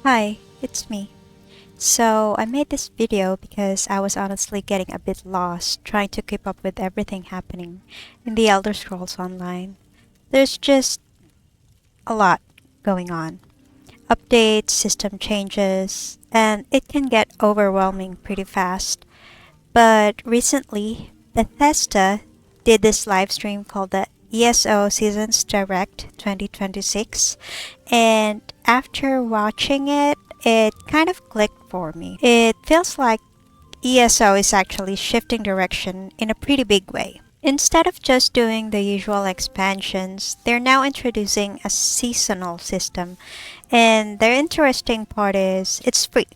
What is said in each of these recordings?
Hi, it's me. So I made this video because I was honestly getting a bit lost trying to keep up with everything happening in the Elder Scrolls Online. There's just a lot going on. Updates, system changes, and it can get overwhelming pretty fast. But recently, Bethesda did this live stream called the ESO Seasons Direct 2026, and after watching it, it kind of clicked for me. It feels like ESO is actually shifting direction in a pretty big way. Instead of just doing the usual expansions, they're now introducing a seasonal system, and the interesting part is it's free.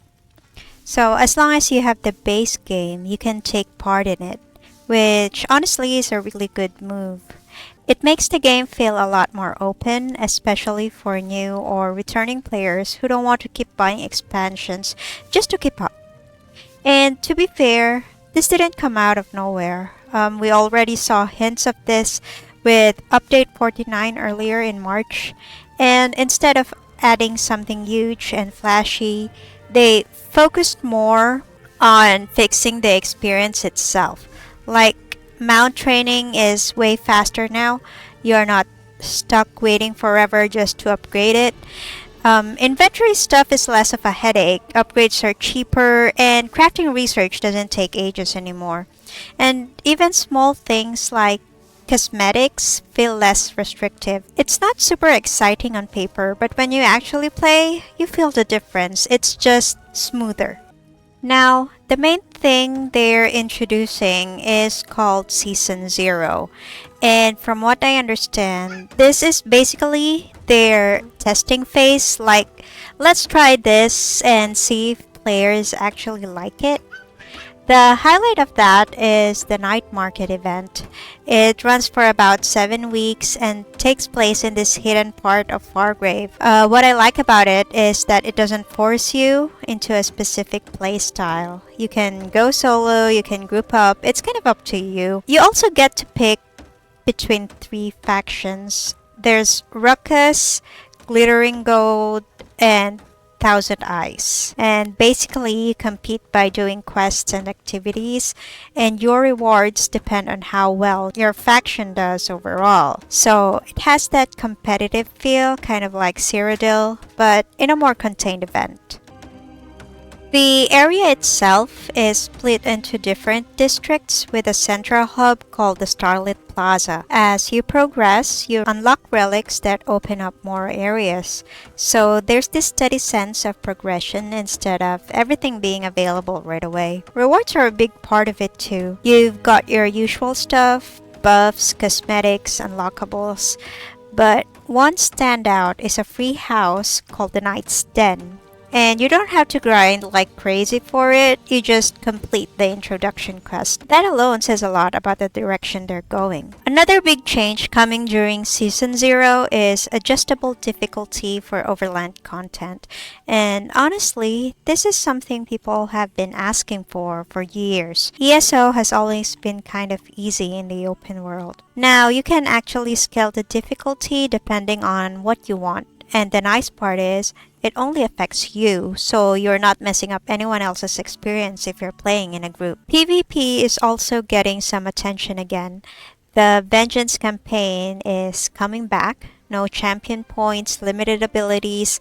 So as long as you have the base game, you can take part in it, which honestly is a really good move. It makes the game feel a lot more open, especially for new or returning players who don't want to keep buying expansions just to keep up. And to be fair, this didn't come out of nowhere. We already saw hints of this with Update 49 earlier in March, and instead of adding something huge and flashy, they focused more on fixing the experience itself. Like, mount training is way faster now. You're not stuck waiting forever just to upgrade it. Inventory stuff is less of a headache, upgrades are cheaper, and crafting research doesn't take ages anymore. And even small things like cosmetics feel less restrictive. It's not super exciting on paper, but when you actually play, you feel the difference. It's just smoother. Now, the main thing they're introducing is called Season Zero. And from what I understand, this is basically their testing phase. Like, let's try this and see if players actually like it. The highlight of that is the night market event. It runs for about 7 weeks and takes place in this hidden part of Fargrave. What I like about it is that it doesn't force you into a specific playstyle. You can go solo, you can group up, it's kind of up to you. You also get to pick between 3 factions. There's Ruckus, Glittering Gold, and Thousand Eyes. And basically, you compete by doing quests and activities, and your rewards depend on how well your faction does overall. So it has that competitive feel, kind of like Cyrodiil, but in a more contained event. The area itself is split into different districts with a central hub called the Starlit Plaza. As you progress, you unlock relics that open up more areas. So there's this steady sense of progression instead of everything being available right away. Rewards are a big part of it too. You've got your usual stuff, buffs, cosmetics, unlockables, but one standout is a free house called the Knight's Den. And you don't have to grind like crazy for it, you just complete the introduction quest. That alone says a lot about the direction they're going. Another big change coming during Season 0 is adjustable difficulty for overland content. And honestly, this is something people have been asking for years. ESO has always been kind of easy in the open world. Now, you can actually scale the difficulty depending on what you want. And the nice part is, it only affects you, so you're not messing up anyone else's experience if you're playing in a group. PvP is also getting some attention again. The Vengeance campaign is coming back. No champion points, limited abilities,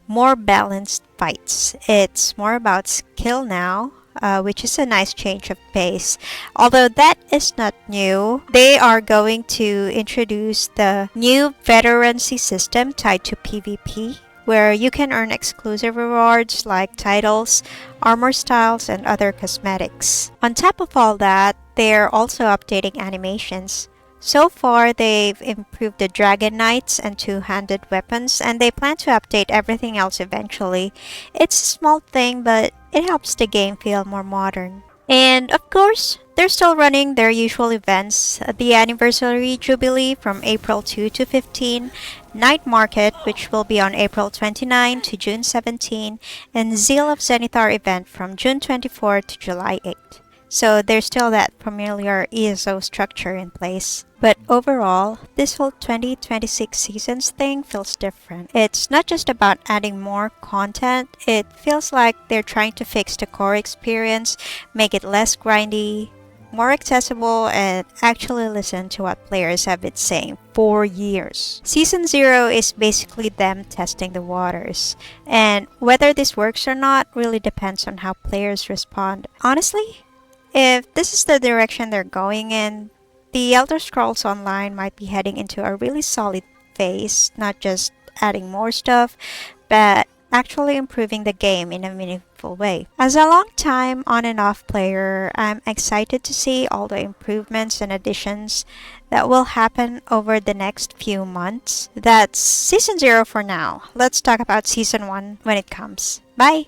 more balanced fights. It's more about skill now, which is a nice change of pace. Although that is not new, they are going to introduce the new veterancy system tied to PvP, where you can earn exclusive rewards like titles, armor styles, and other cosmetics. On top of all that, they're also updating animations. So far, they've improved the Dragon Knights and two-handed weapons, and they plan to update everything else eventually. It's a small thing, but it helps the game feel more modern. And of course, they're still running their usual events, the Anniversary Jubilee from April 2 to 15, Night Market, which will be on April 29 to June 17, and Zeal of Zenithar event from June 24 to July 8. so there's still that familiar ESO structure in place. But overall, this whole 2026 seasons thing feels different. It's not just about adding more content, it feels like they're trying to fix the core experience, make it less grindy, more accessible, and actually listen to what players have been saying for years. Season 0 is basically them testing the waters, and whether this works or not really depends on how players respond. Honestly, if this is the direction they're going in, the Elder Scrolls Online might be heading into a really solid phase, not just adding more stuff, but actually improving the game in a meaningful way. As a long time on and off player, I'm excited to see all the improvements and additions that will happen over the next few months. That's Season 0 for now. Let's talk about Season 1 when it comes. Bye!